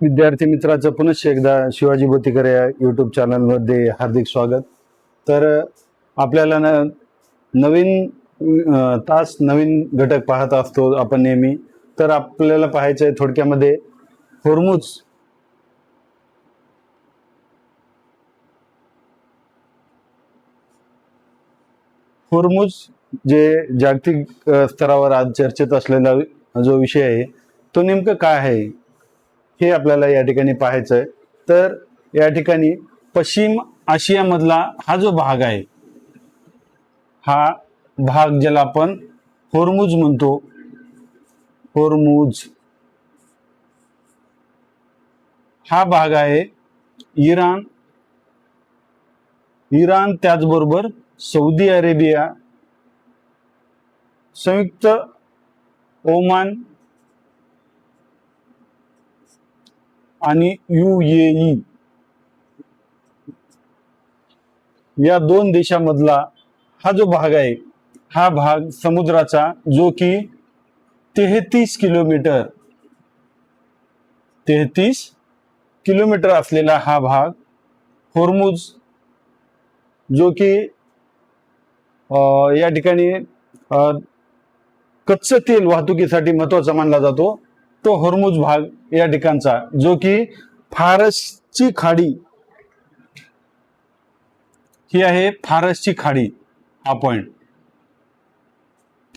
विद्यार्थी मित्राचं पुनश्च एकदा शिवाजी बोतीकर या यूट्यूब चॅनलमध्ये हार्दिक स्वागत। तर आपल्याला नवीन तास नवीन घटक पाहत असतो आपण नेहमी। तर आपल्याला पाहायचं आहे थोडक्यामध्ये होर्मुझ होर्मुझ जे जागतिक स्तरावर आज चर्चेत असलेला जो विषय आहे तो नेमकं काय आहे हे आपल्याला या ठिकाणी पाहायचं आहे। तर या ठिकाणी पश्चिम आशिया मधला हा जो भाग आहे, हा भाग ज्याला आपण होर्मुझ म्हणतो, होर्मुझ हा भाग आहे इराण त्याचबरोबर सौदी अरेबिया, संयुक्त ओमान आणि UAE या दोन देशांमधला हा जो भाग आहे, हा भाग समुद्राचा जो की 33 किलोमीटर असलेला हा भाग होर्मुझ, जो की या ठिकाणी कच्चं तेल वाहतुकीसाठी महत्वाचा मानला जातो, तो होर्मुझ भाग या ठिकाणचा, जो की फारसची खाडी ही आहे, फारसची खाडी हा पॉइंट,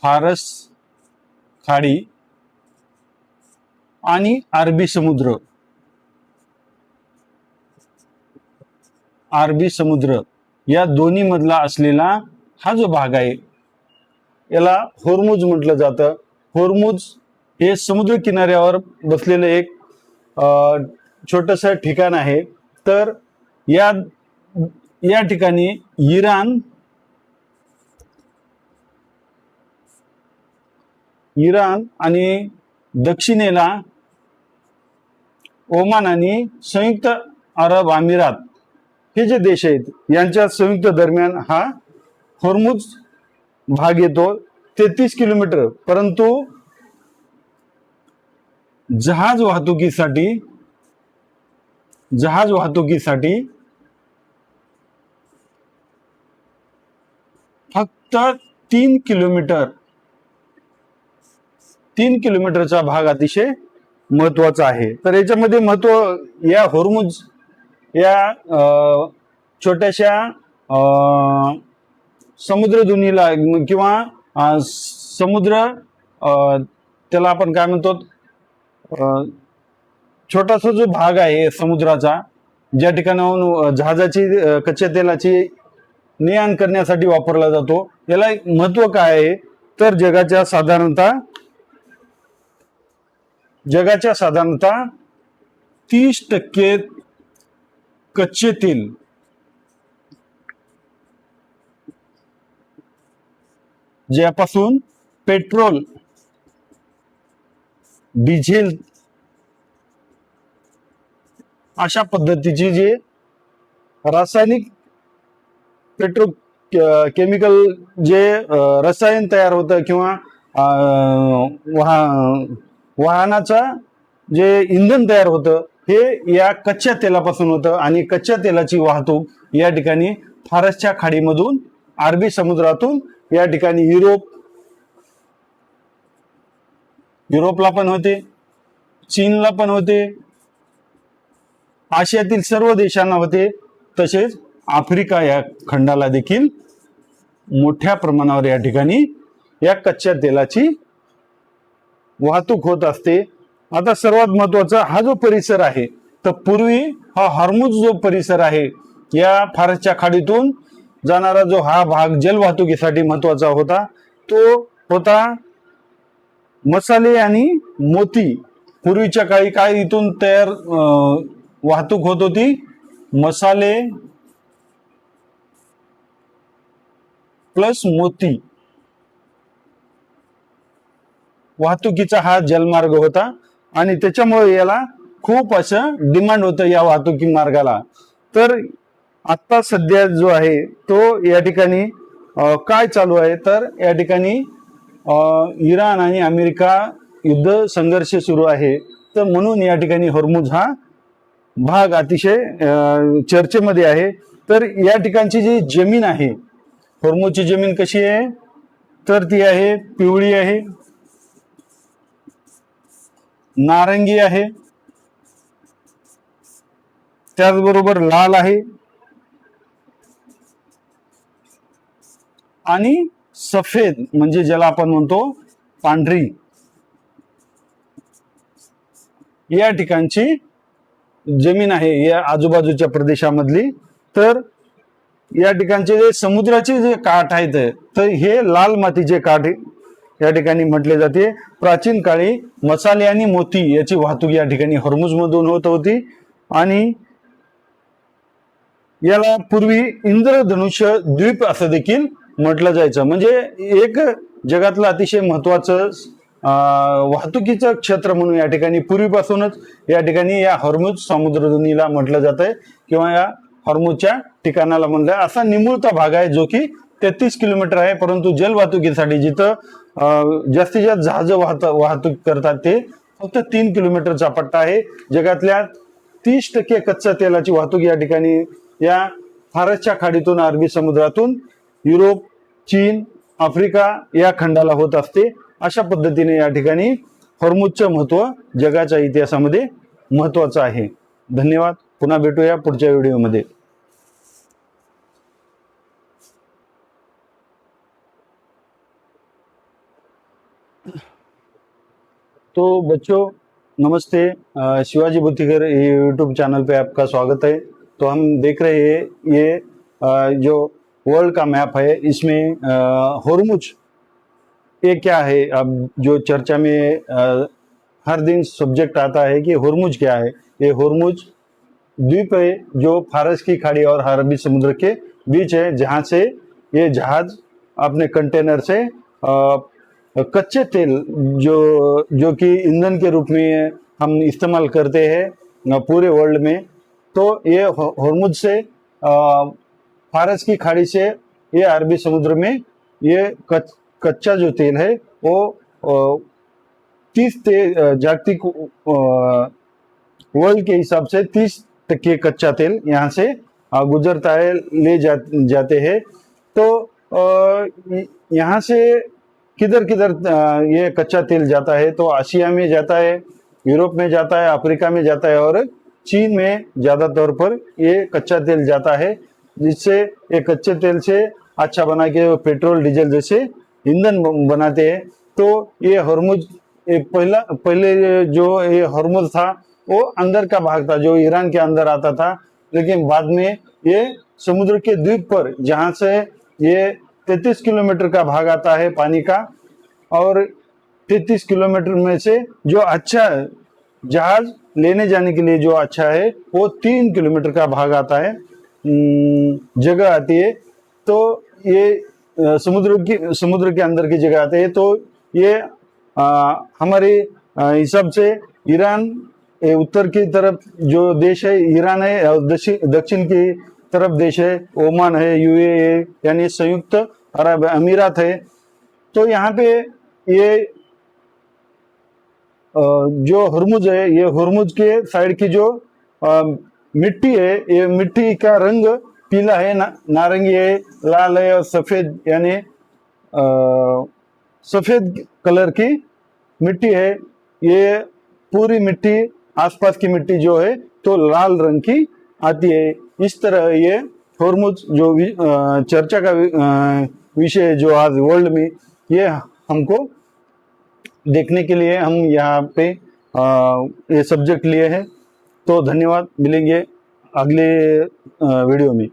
फारस खाडी आणि अरबी समुद्र या दोन्ही मधला असलेला हा जो भाग आहे याला होर्मुझ म्हटलं जातं। होर्मुझ हे समुद्र किनाऱ्यावर बसलेलं एक छोटंसं ठिकाण आहे। तर या ठिकाणी इराण आणि दक्षिणेला ओमान आणि संयुक्त अरब अमिरात हे जे देश आहेत यांच्या संयुक्त दरम्यान हा होर्मुझ भाग येतो 33 किलोमीटर। परंतु जहाज वाहतुकीसाठी फक्त 3 किलोमीटरचा भाग अतिशय महत्वाचा आहे। तर याच्यामध्ये महत्व या होर्मुझ या छोट्याशा समुद्रधुनीला किंवा समुद्र त्याला आपण काय म्हणतो, छोटासा जो भाग आहे समुद्राचा, ज्या ठिकाणाहून जहाजाची कच्च्या तेलाची ने-आण करण्यासाठी वापरला जातो, याला महत्व काय आहे तर जगाच्या साधारणतः 30% कच्चे तेल ज्यापासून पेट्रोल, डिझेल अशा पद्धतीची जे रासायनिक केमिकल जे रसायन तयार होतं किंवा वाहनाचा जे इंधन तयार होतं हे या कच्च्या तेलापासून होतं। आणि कच्च्या तेलाची वाहतूक या ठिकाणी फारसच्या खाडीमधून, अरबी समुद्रातून या ठिकाणी युरोपला पण होते, चीनला पण होते, आशियातील सर्व देशांना होते, तसेच आफ्रिका या खंडाला देखील मोठ्या प्रमाणावर या ठिकाणी या कच्च्या तेलाची वाहतूक होत असते। आता सर्वात महत्वाचा हा जो परिसर आहे, तर पूर्वी हा होर्मुझ जो परिसर आहे या फारसच्या खाडीतून जाणारा जो हा भाग जलवाहतुकीसाठी महत्वाचा होता, तो होता मसाले आणि मोती। पूर्वीच्या काळी काय इथून तयार वाहतूक होत होती, मसाले प्लस मोती वाहतुकीचा हा जलमार्ग होता आणि त्याच्यामुळे याला खूप असं डिमांड होतं या वाहतुकी मार्गाला। तर आता सध्या जो आहे तो या ठिकाणी काय चालू आहे, तर या ठिकाणी इराण आणि अमेरिका युद्ध संघर्ष सुरू आहे। तर म्हणून या ठिकाणी हॉर्मुझ हा भाग अतिशय चर्चेमध्ये आहे. तर या ठिकाणची जी जमीन आहे, हॉर्मुझची जमीन कशी आहे, तर ती आहे पिवळी आहे, नारंगी आहे, त्याचबरोबर लाल आहे आणि सफेद म्हणजे ज्याला आपण म्हणतो पांढरी, या ठिकाणची जमीन आहे या आजूबाजूच्या प्रदेशामधली. तर या ठिकाणचे जे समुद्राचे जे काठ आहेत, तर हे लाल मातीचे काठ या ठिकाणी म्हटले जाते. प्राचीन काळी मसाले आणि मोती याची वाहतूक या ठिकाणी हॉर्मुझ मधून होत होती आणि याला पूर्वी इंद्रधनुष्य द्वीप असं देखील म्हटलं जायचं. म्हणजे एक जगातलं अतिशय महत्वाचं वाहतुकीचं क्षेत्र म्हणून या ठिकाणी पूर्वीपासूनच या ठिकाणी या हॉर्मुझ समुद्रधुनीला म्हटलं जात आहे किंवा या हॉर्मुझच्या ठिकाणाला म्हणलं. असा निमुळता भाग आहे जो की 33 किलोमीटर आहे, परंतु जल वाहतुकीसाठी जिथं जास्तीत जास्त जहाज वाहतूक करतात ते फक्त 3 किलोमीटरचा पट्टा आहे. जगातल्या 30% कच्च्या तेलाची वाहतूक या ठिकाणी या फारसच्या खाडीतून, अरबी समुद्रातून युरोप, चीन, आफ्रिका या खंडाला होत असते. अशा पद्धतीने या ठिकाणी हॉर्मुझचं महत्व जगाच्या इतिहासामध्ये महत्वाचं आहे. धन्यवाद. पुन्हा भेटूया पुढच्या व्हिडिओमध्ये. तो बच्चों नमस्ते, शिवाजी बुद्धिगर यूट्यूब चैनल पे आपका स्वागत है. तो हम देख रहे हैं ये जो वर्ल्ड का मैप है, इसमें हॉर्मुझ ये क्या है. अब जो चर्चा में हर दिन सब्जेक्ट आता है कि हॉर्मुझ क्या है. ये हॉर्मुझ द्वीप है जो फारस की खाड़ी और अरबी समुद्र के बीच है, जहाँ से ये जहाज अपने कंटेनर से कच्चे तेल जो कि ईंधन के रूप में हम इस्तेमाल करते हैं पूरे वर्ल्ड में. तो ये हॉर्मुझ से फारस की खाड़ी से ये अरबी समुद्र में ये कच्चा जो तेल है वो 30 जागतिक वर्ल्ड के हिसाब से 30% कच्चा तेल यहाँ से गुजरता है, ले जाते हैं. तो यहाँ से किधर किधर ये कच्चा तेल जाता है, तो आसिया में जाता है, यूरोप में जाता है, अफ्रीका में जाता है और चीन में ज्यादा तौर पर ये कच्चा तेल जाता है, जिससे ये कच्चे तेल से अच्छा बना के पेट्रोल डीजल जैसे ईंधन बनाते हैं. तो ये हॉर्मुझ पहले जो ये हॉर्मुझ था वो अंदर का भाग था जो ईरान के अंदर आता था, लेकिन बाद में ये समुद्र के द्वीप पर, जहाँ से ये 33 किलोमीटर का भाग आता है पानी का, और 33 किलोमीटर में से जो अच्छा जहाज लेने जाने के लिए जो अच्छा है वो 3 किलोमीटर का भाग आता है, जगह आती है. तो ये समुद्र के अंदर की जगह आते हैं. तो ये हमारे हिसाब से ईरान उत्तर की तरफ जो देश है ईरान है, दक्षिण की तरफ देश है ओमान है, यूएई यानी संयुक्त अरब अमीरात है. तो यहाँ पे ये जो हॉर्मुझ है, ये हॉर्मुझ के साइड की जो मिट्टी है, ये मिट्टी का रंग पीला है, नारंगी है, लाल है और सफेद यानी सफेद कलर की मिट्टी है. ये पूरी मिट्टी, आसपास की मिट्टी जो है तो लाल रंग की आती है. इस तरह ये हॉर्मुझ जो चर्चा का विषय जो आज वर्ल्ड में ये हमको देखने के लिए हम यहाँ पे ये सब्जेक्ट लिए हैं. तो धन्यवाद. मिलेंगे अगले वीडियो में.